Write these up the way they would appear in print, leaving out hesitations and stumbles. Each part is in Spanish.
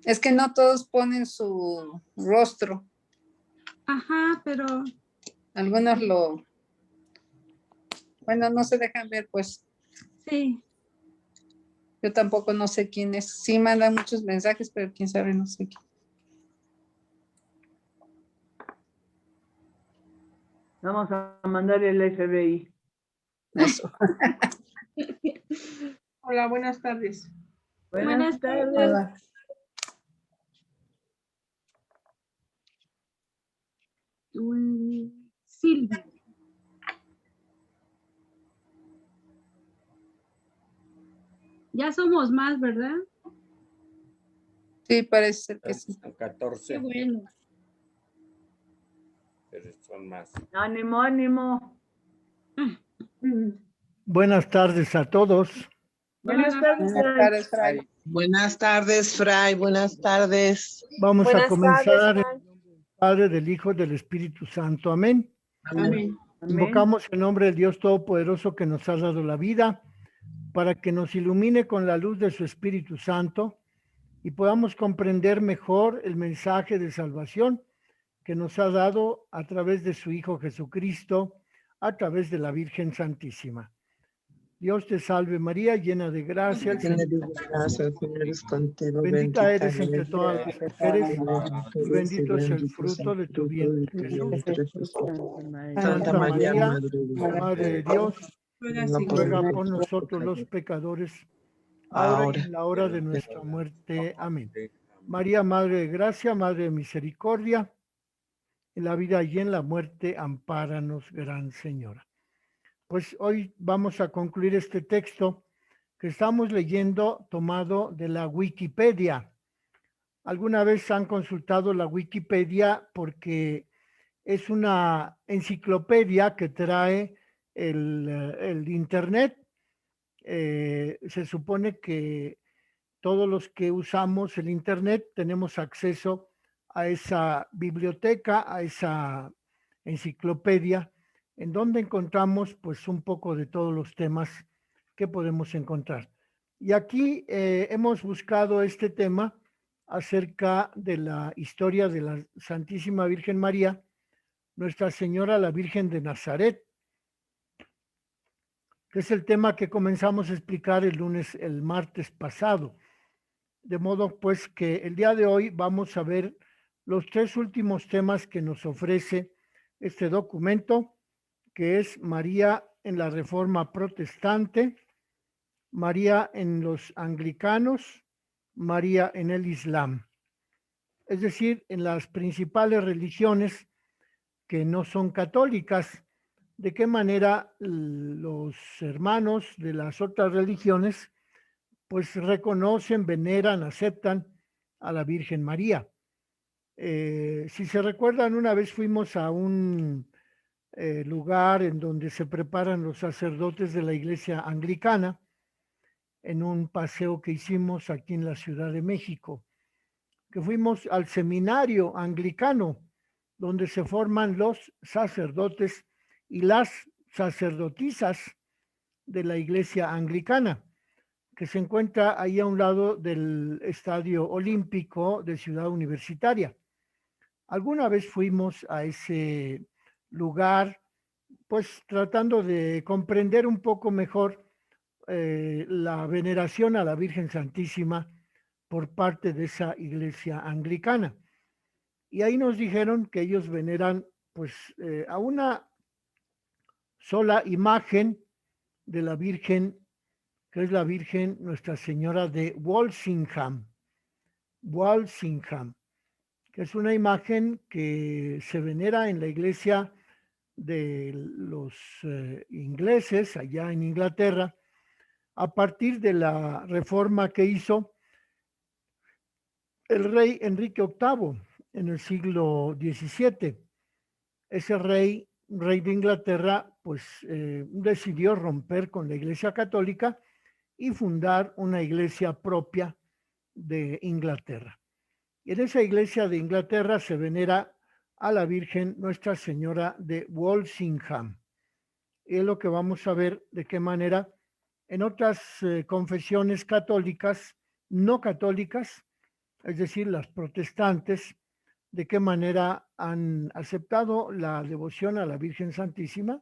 Es que no todos ponen su rostro. Ajá, pero Algunos bueno, no se dejan ver, pues. sí. Yo tampoco no sé quién es. Sí mandan muchos mensajes, pero quién sabe, no sé quién. Vamos a mandar el FBI. Eso. Hola, buenas tardes. Buenas tardes. Hola. Silvia. Ya somos más, ¿verdad? Sí, parece ser que sí. Son 14, Qué bueno. pero son más. Ánimo, ánimo. Buenas tardes a todos. Buenas tardes. Buenas tardes, Fray. Buenas tardes, Fray. Buenas tardes. Vamos a Buenas comenzar tardes, en el nombre del Padre, del Hijo, del Espíritu Santo. Amén. Amén. Amén. Invocamos el nombre del Dios Todopoderoso que nos ha dado la vida para que nos ilumine con la luz de su Espíritu Santo y podamos comprender mejor el mensaje de salvación que nos ha dado a través de su Hijo Jesucristo, a través de la Virgen Santísima. Dios te salve María, llena de gracia, el Llena Señor de gracia, el Señor es contigo. bendita eres entre eres todas las mujeres y bendito es el fruto de tu vientre, Jesús. Santa María, Madre de Dios, Madre de Dios, ruega por nosotros los pecadores, ahora y en la hora de nuestra muerte. Amén. María, Madre de Gracia, Madre de Misericordia, en la vida y en la muerte, ampáranos, Gran Señora. Pues hoy vamos a concluir este texto que estamos leyendo tomado de la Wikipedia. ¿Alguna vez han consultado la Wikipedia? Porque es una enciclopedia que trae el Internet. Se supone que todos los que usamos el Internet tenemos acceso a esa biblioteca, a esa enciclopedia, en donde encontramos pues un poco de todos los temas que podemos encontrar. Y aquí hemos buscado este tema acerca de la historia de la Santísima Virgen María, Nuestra Señora la Virgen de Nazaret, que es el tema que comenzamos a explicar el martes pasado. De modo pues que el día de hoy vamos a ver los tres últimos temas que nos ofrece este documento, que es María en la Reforma Protestante, María en los anglicanos, María en el Islam. Es decir, en las principales religiones que no son católicas, de qué manera los hermanos de las otras religiones pues reconocen, veneran, aceptan a la Virgen María. Si se recuerdan, una vez fuimos a un lugar en donde se preparan los sacerdotes de la iglesia anglicana, en un paseo que hicimos aquí en la Ciudad de México, que fuimos al seminario anglicano, donde se forman los sacerdotes y las sacerdotisas de la iglesia anglicana, que se encuentra ahí a un lado del Estadio Olímpico de Ciudad Universitaria. Alguna vez fuimos a ese lugar, pues tratando de comprender un poco mejor la veneración a la Virgen Santísima por parte de esa iglesia anglicana. Y ahí nos dijeron que ellos veneran pues a una sola imagen de la Virgen, que es la Virgen Nuestra Señora de Walsingham, que es una imagen que se venera en la iglesia de los ingleses allá en Inglaterra, a partir de la reforma que hizo el rey Enrique VIII en el siglo XVII. Ese rey de Inglaterra, pues decidió romper con la Iglesia Católica y fundar una iglesia propia de Inglaterra. Y en esa iglesia de Inglaterra se venera a la Virgen Nuestra Señora de Walsingham. Y es lo que vamos a ver de qué manera en otras confesiones católicas, no católicas, es decir, las protestantes, de qué manera han aceptado la devoción a la Virgen Santísima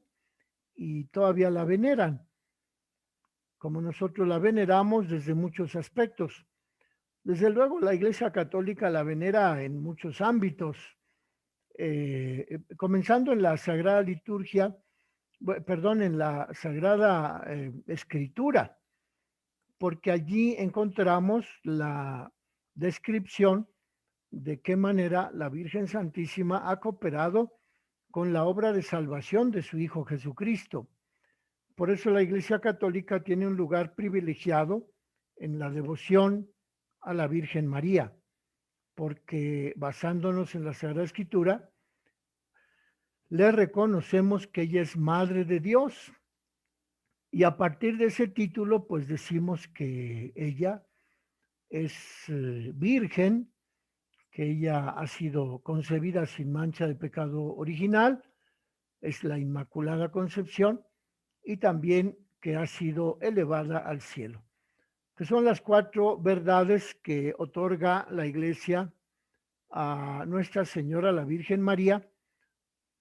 y todavía la veneran, como nosotros la veneramos desde muchos aspectos. Desde luego, la Iglesia Católica la venera en muchos ámbitos, comenzando en la Sagrada Liturgia, perdón, en la Sagrada Escritura, porque allí encontramos la descripción de qué manera la Virgen Santísima ha cooperado con la obra de salvación de su Hijo Jesucristo. Por eso la Iglesia Católica tiene un lugar privilegiado en la devoción a la Virgen María, porque basándonos en la Sagrada Escritura, le reconocemos que ella es Madre de Dios. Y a partir de ese título, pues decimos que ella es virgen, que ella ha sido concebida sin mancha de pecado original, es la Inmaculada Concepción, y también que ha sido elevada al cielo, que son las 4 verdades que otorga la Iglesia a Nuestra Señora, la Virgen María,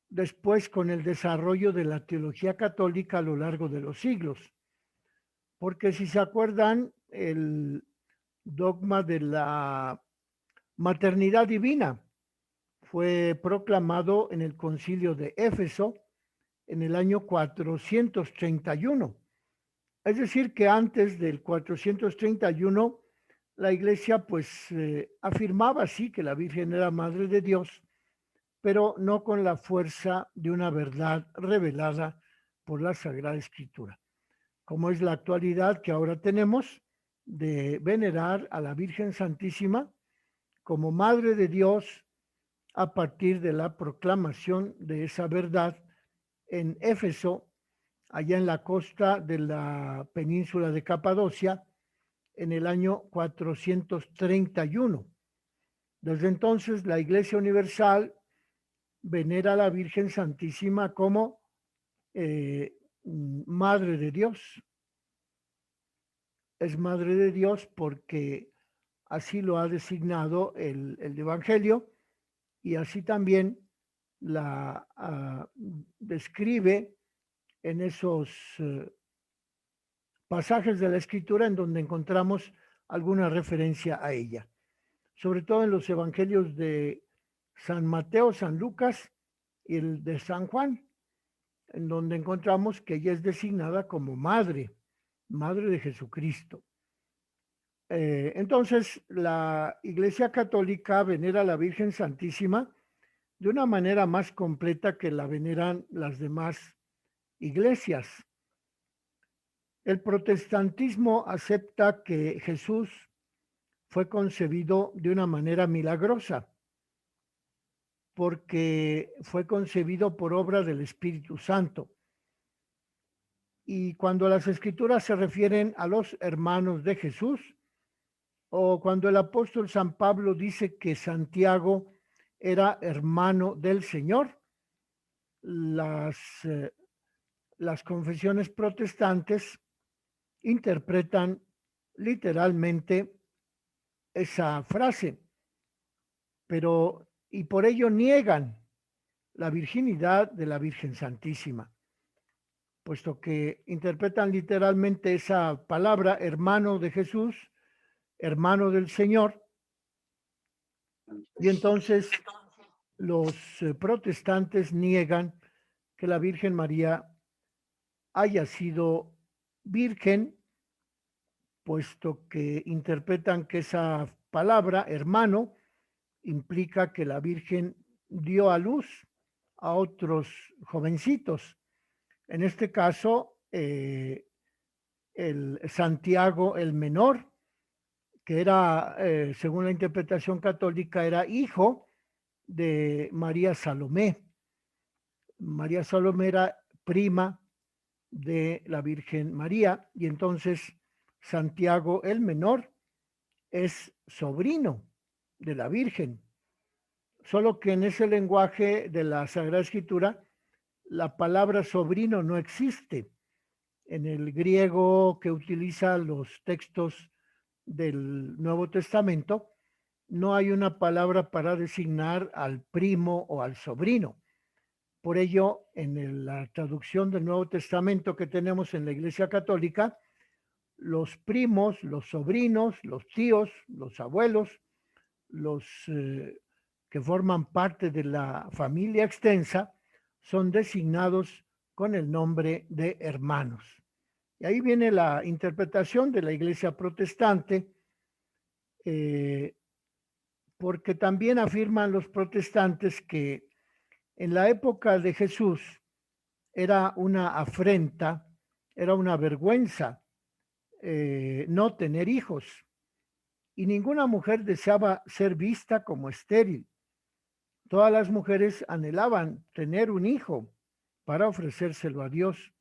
después con el desarrollo de la teología católica a lo largo de los siglos. Porque si se acuerdan, el dogma de la maternidad divina fue proclamado en el Concilio de Éfeso en el año 431. Es decir, que antes del 431, la Iglesia pues afirmaba sí que la Virgen era Madre de Dios, pero no con la fuerza de una verdad revelada por la Sagrada Escritura, como es la actualidad que ahora tenemos de venerar a la Virgen Santísima como Madre de Dios a partir de la proclamación de esa verdad en Éfeso, allá en la costa de la península de Capadocia, en el año 431. Desde entonces, la Iglesia Universal venera a la Virgen Santísima como Madre de Dios. Es Madre de Dios porque así lo ha designado el Evangelio, y así también la describe en esos pasajes de la Escritura en donde encontramos alguna referencia a ella, sobre todo en los evangelios de San Mateo, San Lucas y el de San Juan, en donde encontramos que ella es designada como madre de Jesucristo. Entonces, la Iglesia Católica venera a la Virgen Santísima de una manera más completa que la veneran las demás iglesias. El protestantismo acepta que Jesús fue concebido de una manera milagrosa, porque fue concebido por obra del Espíritu Santo. Y cuando las Escrituras se refieren a los hermanos de Jesús, o cuando el apóstol San Pablo dice que Santiago era hermano del Señor, las confesiones protestantes interpretan literalmente esa frase, pero y por ello niegan la virginidad de la Virgen Santísima, puesto que interpretan literalmente esa palabra, hermano de Jesús, hermano del Señor, y entonces los protestantes niegan que la Virgen María haya sido virgen, puesto que interpretan que esa palabra, hermano, implica que la Virgen dio a luz a otros jovencitos. En este caso, el Santiago el menor, que era, según la interpretación católica, era hijo de María Salomé. María Salomé era prima de la Virgen María, y entonces Santiago el menor es sobrino de la Virgen. Solo que en ese lenguaje de la Sagrada Escritura, la palabra sobrino no existe. En el griego que utiliza los textos del Nuevo Testamento, no hay una palabra para designar al primo o al sobrino. Por ello, la traducción del Nuevo Testamento que tenemos en la Iglesia Católica, los primos, los sobrinos, los tíos, los abuelos, los que forman parte de la familia extensa, son designados con el nombre de hermanos. Y ahí viene la interpretación de la Iglesia protestante, porque también afirman los protestantes que en la época de Jesús era una afrenta, era una vergüenza no tener hijos, y ninguna mujer deseaba ser vista como estéril. Todas las mujeres anhelaban tener un hijo para ofrecérselo a Dios.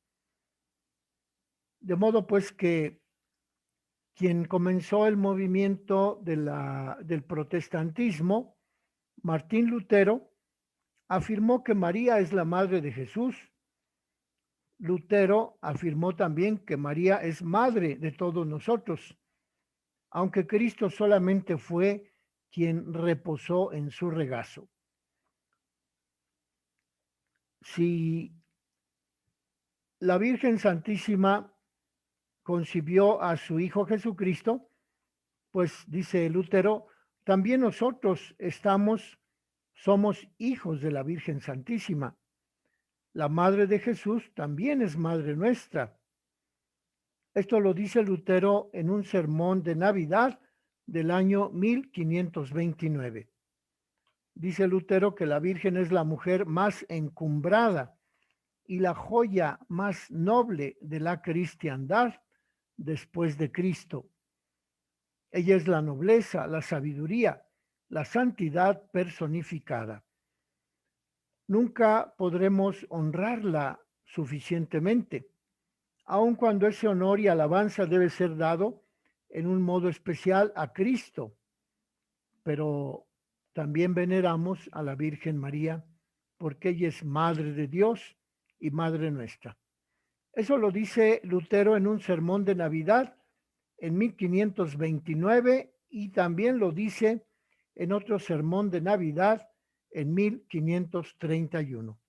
De modo pues que quien comenzó el movimiento del protestantismo, Martín Lutero, afirmó que María es la madre de Jesús. Lutero afirmó también que María es madre de todos nosotros, aunque Cristo solamente fue quien reposó en su regazo. Si la Virgen Santísima concibió a su Hijo Jesucristo, pues dice Lutero, también nosotros somos hijos de la Virgen Santísima. La Madre de Jesús también es Madre nuestra. Esto lo dice Lutero en un sermón de Navidad del año 1529. Dice Lutero que la Virgen es la mujer más encumbrada y la joya más noble de la cristiandad después de Cristo. Ella es la nobleza, la sabiduría, la santidad personificada. Nunca podremos honrarla suficientemente, aun cuando ese honor y alabanza debe ser dado en un modo especial a Cristo, pero también veneramos a la Virgen María porque ella es Madre de Dios y Madre nuestra. Eso lo dice Lutero en un sermón de Navidad en 1529 y también lo dice en otro sermón de Navidad en 1531.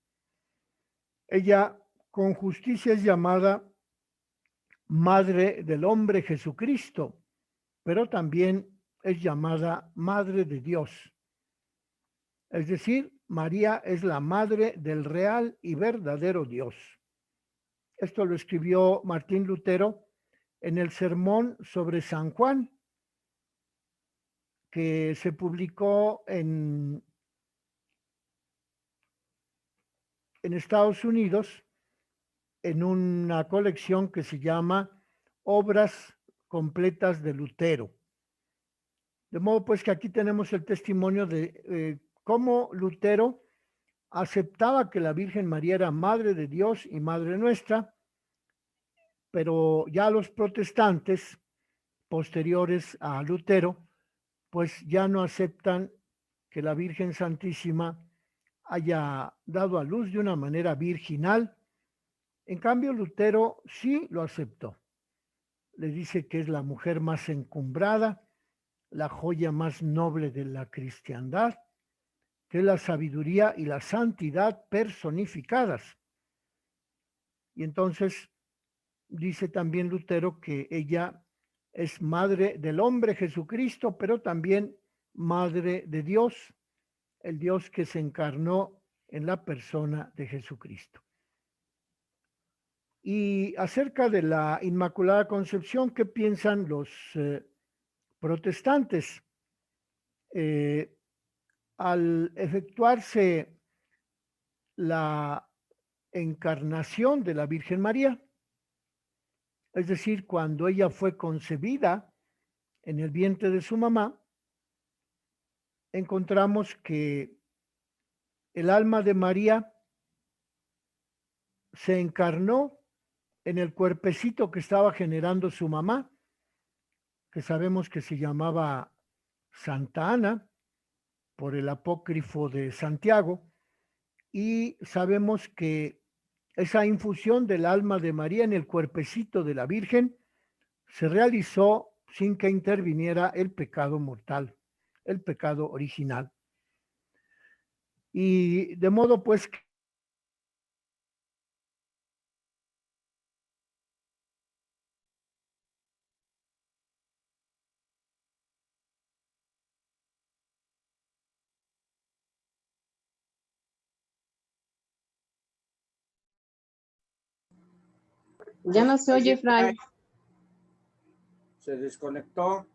Ella con justicia es llamada Madre del hombre Jesucristo, pero también es llamada Madre de Dios. Es decir, María es la madre del real y verdadero Dios. Esto lo escribió Martín Lutero en el sermón sobre San Juan, que se publicó en Estados Unidos en una colección que se llama Obras Completas de Lutero. De modo pues que aquí tenemos el testimonio de cómo Lutero aceptaba que la Virgen María era Madre de Dios y Madre nuestra, pero ya los protestantes posteriores a Lutero, pues ya no aceptan que la Virgen Santísima haya dado a luz de una manera virginal. En cambio, Lutero sí lo aceptó. Le dice que es la mujer más encumbrada, la joya más noble de la cristiandad, que es la sabiduría y la santidad personificadas. Y entonces dice también Lutero que ella es madre del hombre Jesucristo, pero también madre de Dios, el Dios que se encarnó en la persona de Jesucristo. Y acerca de la Inmaculada Concepción, ¿qué piensan los protestantes? Al efectuarse la encarnación de la Virgen María, es decir, cuando ella fue concebida en el vientre de su mamá, encontramos que el alma de María se encarnó en el cuerpecito que estaba generando su mamá, que sabemos que se llamaba Santa Ana, por el apócrifo de Santiago, y sabemos que esa infusión del alma de María en el cuerpecito de la Virgen se realizó sin que interviniera el pecado mortal. el pecado original. Y de modo pues que Ya no se oye, Fray. Se desconectó.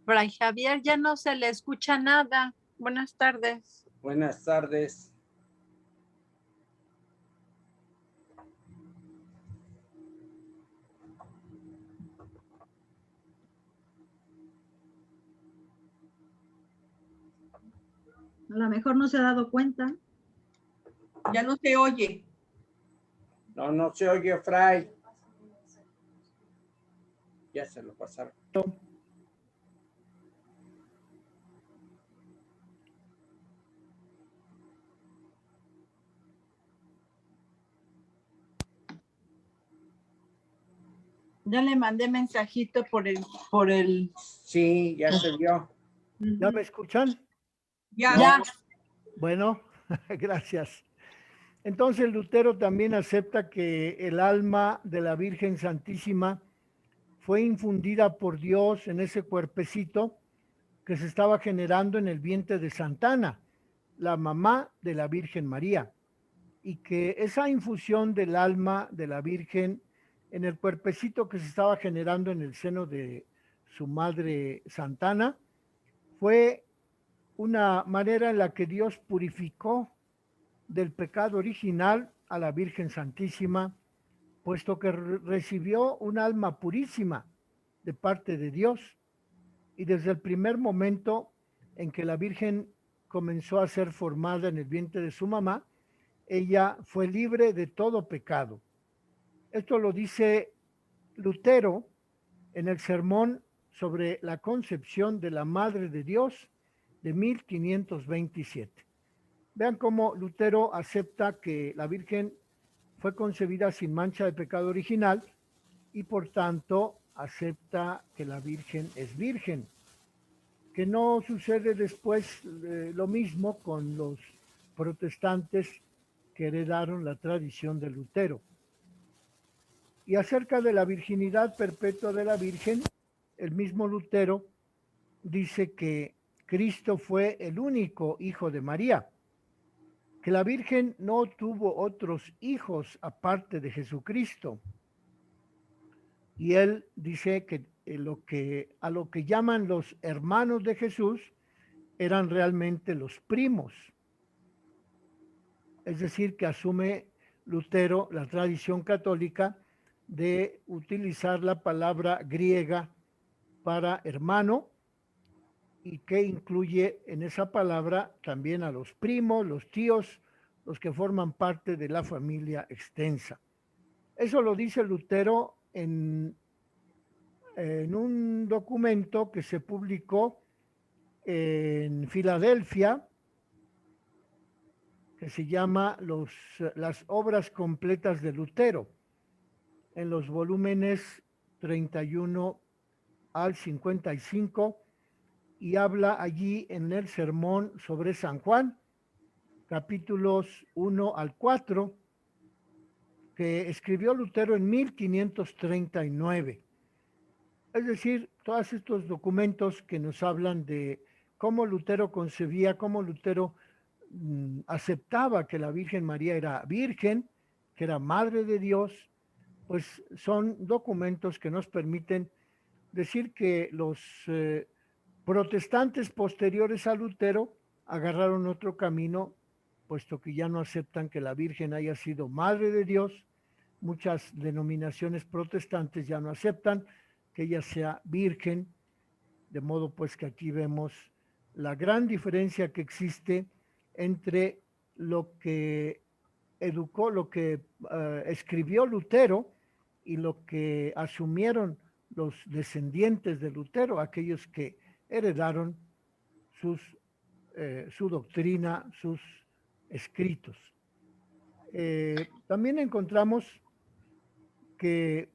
Fray Javier, ya no se le escucha nada. Buenas tardes. Buenas tardes. A lo mejor no se ha dado cuenta. Ya no se oye. No, no se oye, Fray. Ya se lo pasaron. Ya le mandé mensajito por el. Sí, ya se vio. ¿ya me escuchan? Ya. Ya. Bueno, gracias. Entonces Lutero también acepta que el alma de la Virgen Santísima fue infundida por Dios en ese cuerpecito que se estaba generando en el vientre de Santana, la mamá de la Virgen María, y que esa infusión del alma de la Virgen en el cuerpecito que se estaba generando en el seno de su madre Santana fue una manera en la que Dios purificó del pecado original a la Virgen Santísima, puesto que recibió un alma purísima de parte de Dios. Y desde el primer momento en que la Virgen comenzó a ser formada en el vientre de su mamá, ella fue libre de todo pecado. Esto lo dice Lutero en el sermón sobre la concepción de la Madre de Dios de 1527. Vean cómo Lutero acepta que la Virgen fue concebida sin mancha de pecado original y por tanto acepta que la Virgen es virgen. Que no sucede después lo mismo con los protestantes que heredaron la tradición de Lutero. Y acerca de la virginidad perpetua de la Virgen, el mismo Lutero dice que Cristo fue el único hijo de María, que la Virgen no tuvo otros hijos aparte de Jesucristo. Y él dice que a lo que llaman los hermanos de Jesús eran realmente los primos. Es decir, que asume Lutero la tradición católica de utilizar la palabra griega para hermano y que incluye en esa palabra también a los primos, los tíos, los que forman parte de la familia extensa. Eso lo dice Lutero en un documento que se publicó en Filadelfia, que se llama las obras completas de Lutero, en los volúmenes 31 al 55, y habla allí en el sermón sobre San Juan, capítulos 1 al 4, que escribió Lutero en 1539. Es decir, todos estos documentos que nos hablan de cómo Lutero concebía, cómo Lutero aceptaba que la Virgen María era virgen, que era madre de Dios, pues son documentos que nos permiten decir que los protestantes posteriores a Lutero agarraron otro camino, puesto que ya no aceptan que la Virgen haya sido madre de Dios. Muchas denominaciones protestantes ya no aceptan que ella sea virgen, de modo pues que aquí vemos la gran diferencia que existe entre lo que educó, lo que escribió Lutero y lo que asumieron los descendientes de Lutero, aquellos que heredaron sus su doctrina, sus escritos. También encontramos que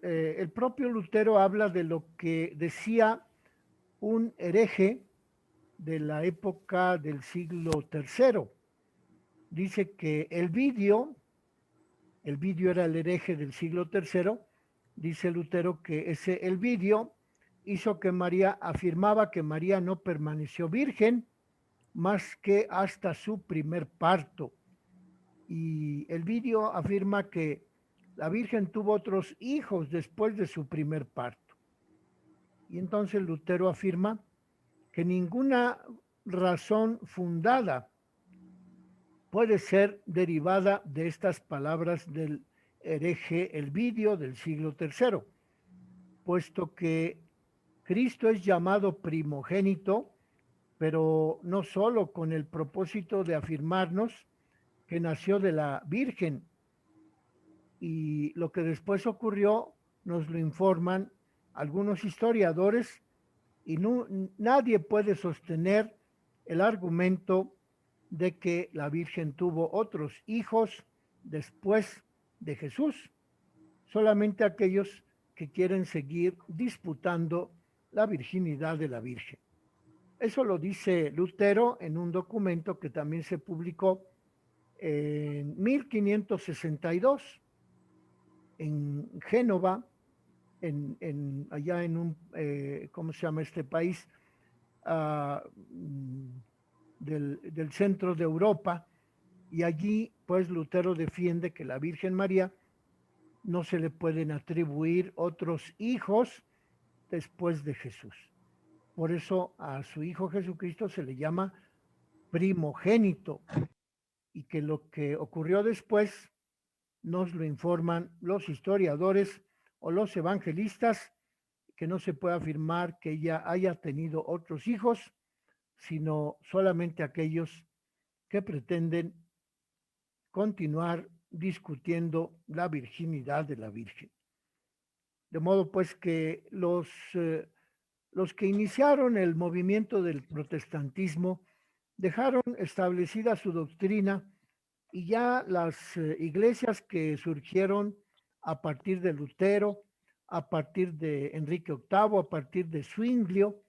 el propio Lutero habla de lo que decía un hereje de la época del siglo III. Dice que el Vidio era el hereje del siglo III. Dice Lutero que el Vidio hizo que María, afirmaba que María no permaneció virgen más que hasta su primer parto. Y el Vidio afirma que la Virgen tuvo otros hijos después de su primer parto. Y entonces Lutero afirma que ninguna razón fundada puede ser derivada de estas palabras del hereje Elvidio del siglo III, puesto que Cristo es llamado primogénito, pero no solo con el propósito de afirmarnos que nació de la Virgen, y lo que después ocurrió nos lo informan algunos historiadores, y nadie puede sostener el argumento de que la Virgen tuvo otros hijos después de Jesús, solamente aquellos que quieren seguir disputando la virginidad de la Virgen. Eso lo dice Lutero en un documento que también se publicó en 1562 en Génova, allá en un, ¿cómo se llama este país? Del centro de Europa, y allí pues Lutero defiende que la Virgen María no se le pueden atribuir otros hijos después de Jesús. Por eso a su hijo Jesucristo se le llama primogénito, y que lo que ocurrió después nos lo informan los historiadores o los evangelistas, que no se puede afirmar que ella haya tenido otros hijos, sino solamente aquellos que pretenden continuar discutiendo la virginidad de la Virgen. De modo pues que los que iniciaron el movimiento del protestantismo dejaron establecida su doctrina, y ya las iglesias que surgieron a partir de Lutero, a partir de Enrique VIII, a partir de Zwinglio,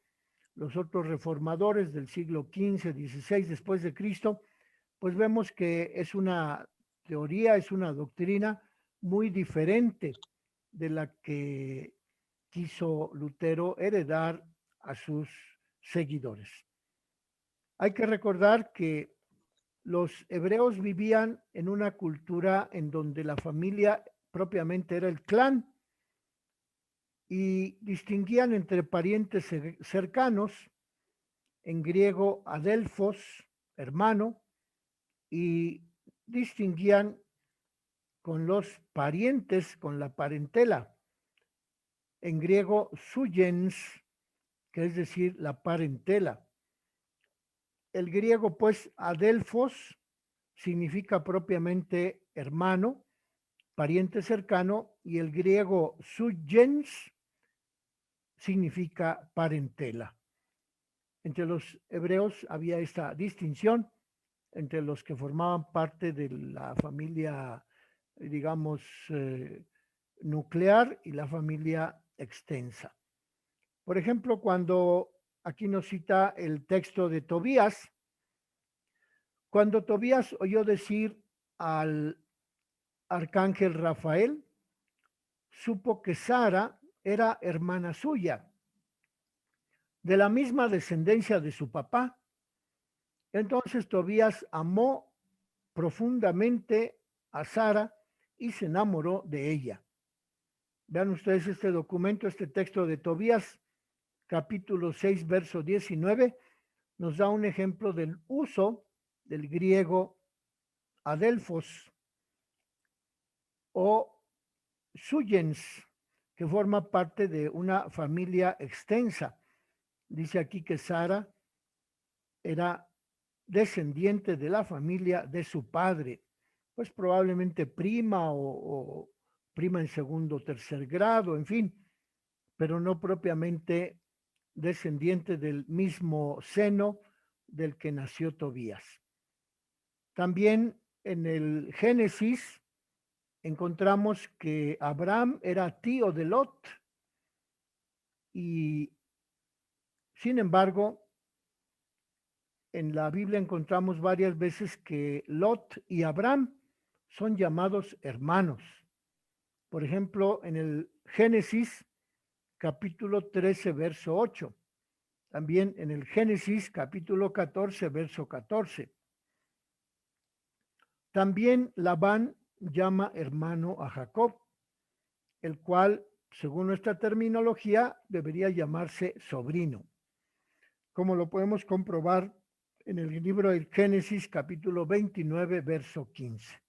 los otros reformadores del siglo XV, XVI después de Cristo, pues vemos que es una teoría, es una doctrina muy diferente de la que quiso Lutero heredar a sus seguidores. Hay que recordar que los hebreos vivían en una cultura en donde la familia propiamente era el clan, y distinguían entre parientes cercanos, en griego adelphos, hermano, y distinguían con los parientes, con la parentela, en griego suyens, que es decir, la parentela. El griego, pues, adelphos, significa propiamente hermano, pariente cercano, y el griego suyens significa parentela. Entre los hebreos había esta distinción entre los que formaban parte de la familia, digamos, nuclear, y la familia extensa. Por ejemplo, cuando aquí nos cita el texto de Tobías, cuando Tobías oyó decir al arcángel Rafael, supo que Sara era hermana suya, de la misma descendencia de su papá. Entonces Tobías amó profundamente a Sara y se enamoró de ella. Vean ustedes este documento, este texto de Tobías, capítulo 6, verso 19, nos da un ejemplo del uso del griego adelphos o suyens, que forma parte de una familia extensa. Dice aquí que Sara era descendiente de la familia de su padre, pues probablemente prima o prima en segundo o tercer grado, en fin, pero no propiamente descendiente del mismo seno del que nació Tobías. También en el Génesis encontramos que Abraham era tío de Lot y, sin embargo, en la Biblia encontramos varias veces que Lot y Abraham son llamados hermanos. Por ejemplo, en el Génesis capítulo 13, verso 8. También en el Génesis capítulo 14, verso 14. También Labán llama hermano a Jacob, el cual, según nuestra terminología, debería llamarse sobrino, como lo podemos comprobar en el libro del Génesis capítulo 29, verso 15.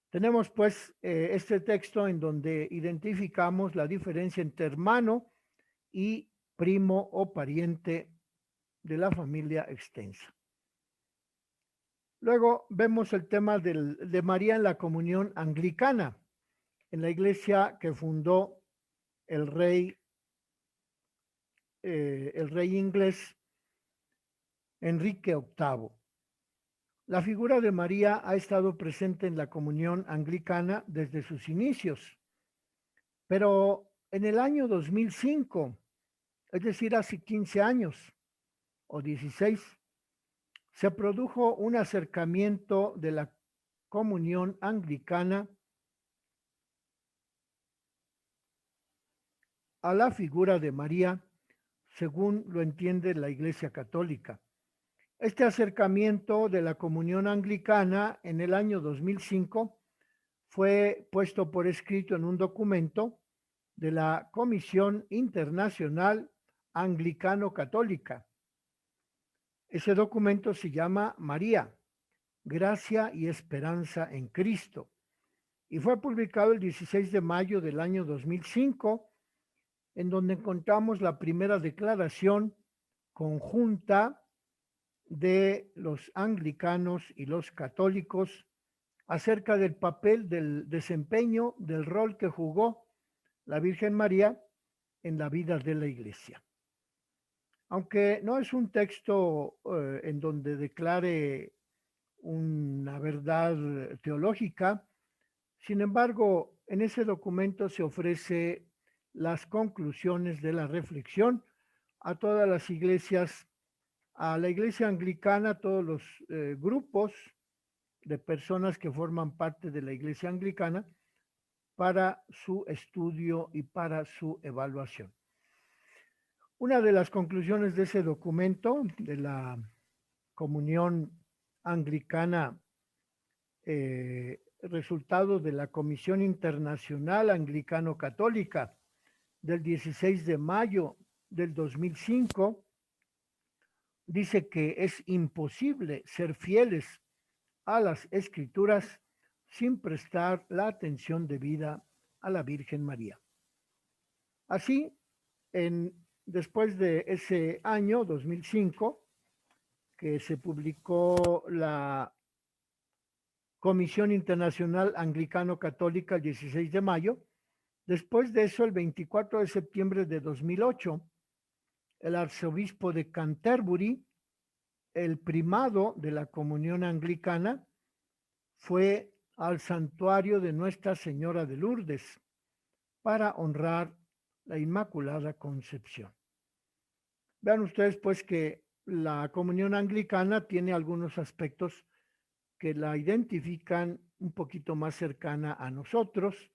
Tenemos pues este texto en donde identificamos la diferencia entre hermano y primo o pariente de la familia extensa. Luego vemos el tema de María en la comunión anglicana, en la iglesia que fundó el rey inglés Enrique VIII. La figura de María ha estado presente en la comunión anglicana desde sus inicios, pero en el año 2005, es decir, hace 15 años o 16, se produjo un acercamiento de la comunión anglicana a la figura de María, según lo entiende la Iglesia Católica. Este acercamiento de la comunión anglicana en el año 2005 fue puesto por escrito en un documento de la Comisión Internacional Anglicano-Católica. Ese documento se llama María, Gracia y Esperanza en Cristo, y fue publicado el 16 de mayo del año 2005, en donde encontramos la primera declaración conjunta de los anglicanos y los católicos acerca del papel del desempeño del rol que jugó la Virgen María en la vida de la Iglesia. Aunque no es un texto en donde declare una verdad teológica, sin embargo, en ese documento se ofrece las conclusiones de la reflexión a todas las iglesias, a la iglesia anglicana, a todos los grupos de personas que forman parte de la iglesia anglicana para su estudio y para su evaluación. Una de las conclusiones de ese documento de la comunión anglicana, resultado de la Comisión Internacional Anglicano-Católica del 16 de mayo del 2005, dice que es imposible ser fieles a las Escrituras sin prestar la atención debida a la Virgen María. Así, después de ese año, 2005, que se publicó la Comisión Internacional Anglicano-Católica el 16 de mayo, después de eso, el 24 de septiembre de 2008, el arzobispo de Canterbury, el primado de la comunión anglicana, fue al santuario de Nuestra Señora de Lourdes para honrar la Inmaculada Concepción. Vean ustedes pues que la comunión anglicana tiene algunos aspectos que la identifican un poquito más cercana a nosotros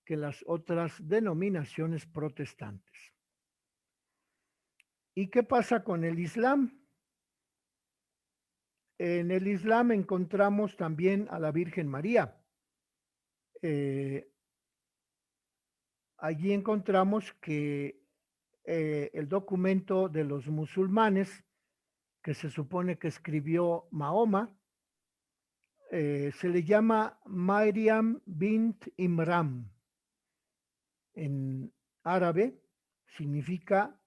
que las otras denominaciones protestantes. ¿Y qué pasa con el Islam? En el Islam encontramos también a la Virgen María. Allí encontramos que el documento de los musulmanes, que se supone que escribió Mahoma, se le llama Maryam bint Imran. En árabe significa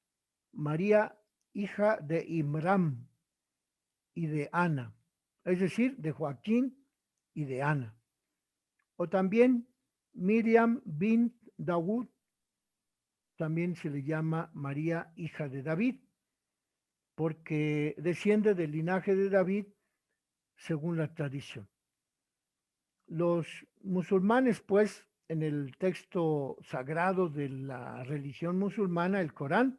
María, hija de Imran y de Ana, es decir, de Joaquín y de Ana. O también Miriam bint Dawud, también se le llama María, hija de David, porque desciende del linaje de David según la tradición. Los musulmanes, pues, en el texto sagrado de la religión musulmana, el Corán,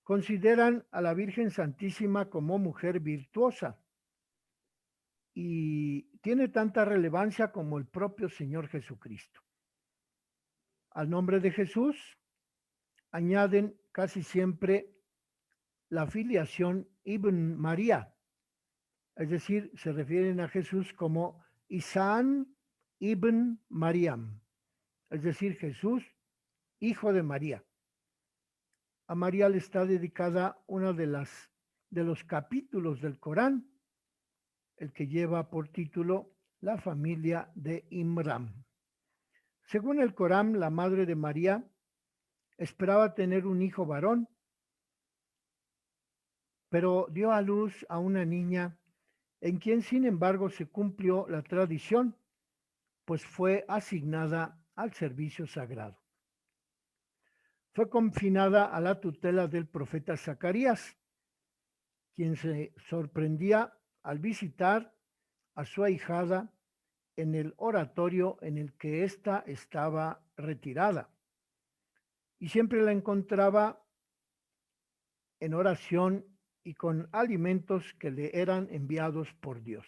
consideran a la Virgen Santísima como mujer virtuosa y tiene tanta relevancia como el propio Señor Jesucristo. Al nombre de Jesús añaden casi siempre la filiación Ibn María, es decir, se refieren a Jesús como Isán Ibn Mariam, es decir, Jesús, hijo de María. A María le está dedicada una de los capítulos del Corán, el que lleva por título La familia de Imran. Según el Corán, la madre de María esperaba tener un hijo varón, pero dio a luz a una niña en quien, sin embargo, se cumplió la tradición, pues fue asignada al servicio sagrado. Fue confinada a la tutela del profeta Zacarías, quien se sorprendía al visitar a su ahijada en el oratorio en el que ésta estaba retirada, y siempre la encontraba en oración y con alimentos que le eran enviados por Dios.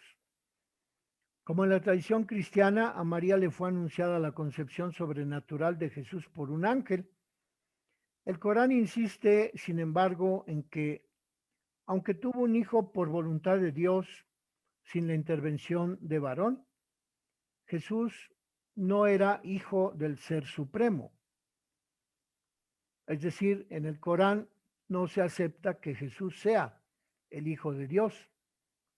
Como en la tradición cristiana, a María le fue anunciada la concepción sobrenatural de Jesús por un ángel. El Corán insiste, sin embargo, en que, aunque tuvo un hijo por voluntad de Dios, sin la intervención de varón, Jesús no era hijo del Ser Supremo. Es decir, en el Corán no se acepta que Jesús sea el Hijo de Dios,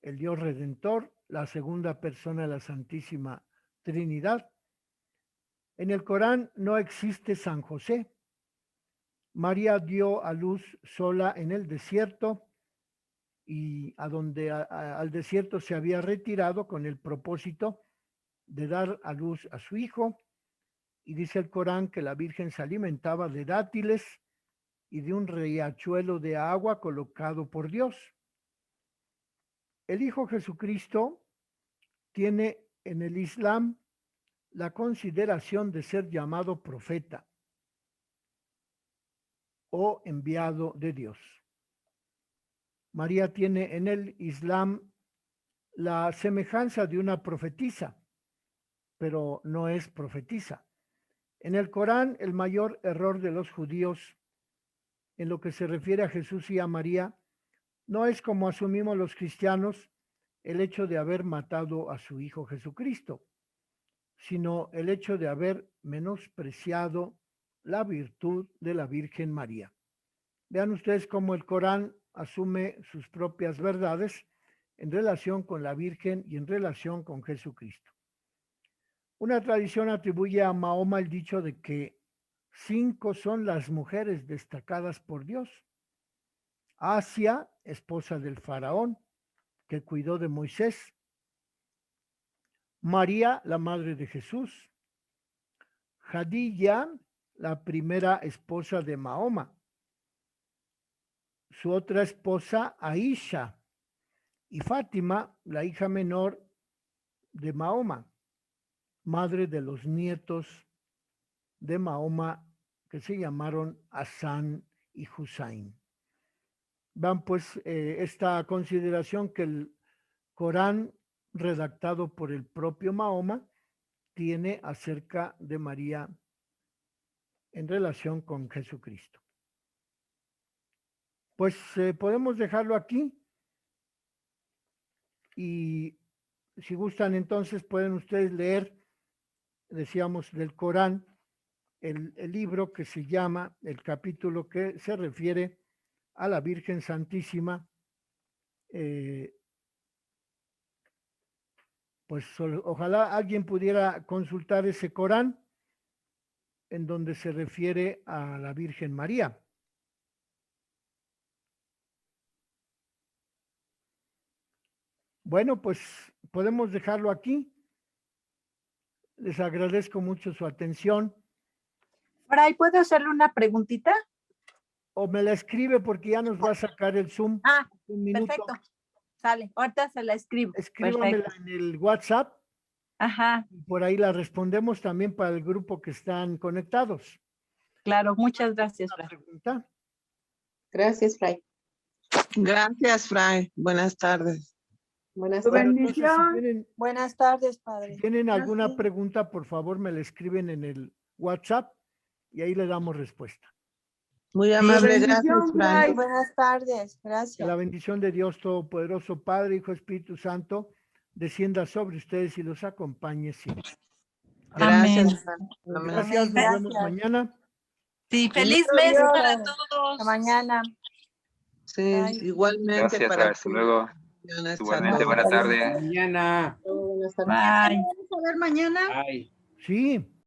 el Dios Redentor, la segunda persona de la Santísima Trinidad. En el Corán no existe San José. María dio a luz sola en el desierto y al desierto se había retirado con el propósito de dar a luz a su hijo. Y dice el Corán que la Virgen se alimentaba de dátiles y de un riachuelo de agua colocado por Dios. El Hijo Jesucristo tiene en el Islam la consideración de ser llamado profeta o enviado de Dios. María tiene en el Islam la semejanza de una profetisa, pero no es profetisa. En el Corán, el mayor error de los judíos en lo que se refiere a Jesús y a María no es, como asumimos los cristianos, el hecho de haber matado a su Hijo Jesucristo, sino el hecho de haber menospreciado la virtud de la Virgen María. Vean ustedes cómo el Corán asume sus propias verdades en relación con la Virgen y en relación con Jesucristo. Una tradición atribuye a Mahoma el dicho de que 5 son las mujeres destacadas por Dios. Asia, esposa del faraón, que cuidó de Moisés. María, la madre de Jesús. Jadilla, la primera esposa de Mahoma. Su otra esposa, Aisha. Y Fátima, la hija menor de Mahoma, madre de los nietos de Mahoma, que se llamaron Hassan y Hussein. Van pues esta consideración que el Corán, redactado por el propio Mahoma, tiene acerca de María en relación con Jesucristo. Pues podemos dejarlo aquí y si gustan entonces pueden ustedes leer, decíamos, del Corán, el libro que se llama, el capítulo que se refiere a la Virgen Santísima, pues ojalá alguien pudiera consultar ese Corán en donde se refiere a la Virgen María. Bueno, pues podemos dejarlo aquí. Les agradezco mucho su atención Fray, ¿puedo hacerle una preguntita? O me la escribe porque ya nos va a sacar el Zoom. Ah, Un minuto. perfecto. Sale, ahorita se la escribo. Escríbamela Perfecto. en el WhatsApp. Ajá, Y por ahí la respondemos también para el grupo que están conectados. claro, muchas gracias, ¿Una Fray. pregunta? Gracias, Fray. Gracias, Fray. Buenas tardes. Buenas Tu tardes. Entonces, bendición. Buenas tardes, si padre. tienen alguna Gracias. pregunta, por favor, me la escriben en el WhatsApp y ahí le damos respuesta. Muy amable, bendición, gracias, Fray. Fray. Buenas tardes, Que gracias. la bendición de Dios Todopoderoso, Padre, Hijo, Espíritu Santo, descienda sobre ustedes y los acompañe siempre. Gracias, Amén. Fray. Amén. Gracias, nos vemos Gracias. mañana. Sí, feliz Primero mes Dios. para todos. Hasta mañana. Sí, Bye. igualmente Gracias, para Fray. Hasta luego. bendiciones a Igualmente, todos. buena tarde. Mañana. Buenas tardes. Bye. Vamos a ver mañana. Bye. Sí.